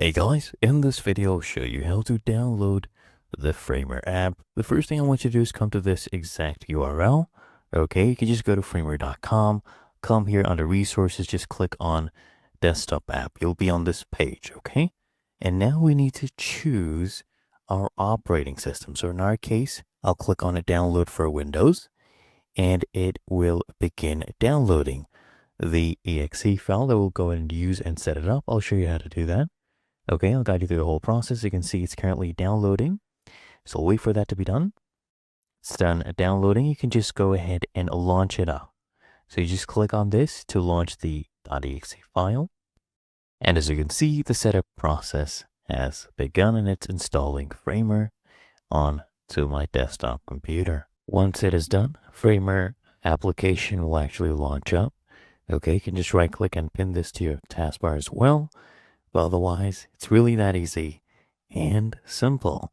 Hey guys, in this video I'll show you how to download the Framer app. The first thing I want you to do is come to this exact URL. Okay, you can just go to framer.com, come here under resources, just click on desktop app. You'll be on this page, okay? And now we need to choose our operating system. So in our case, I'll click on a download for Windows and it will begin downloading the exe file that we'll go ahead and use and set it up. I'll show you how to do that. Okay, I'll guide you through the whole process. You can see it's currently downloading. So we'll wait for that to be done. It's done downloading. You can just go ahead and launch it up. So you just click on this to launch the .exe file. And as you can see, the setup process has begun and it's installing Framer onto my desktop computer. Once it is done, Framer application will actually launch up. Okay, you can just right click and pin this to your taskbar as well. But otherwise, it's really that easy and simple.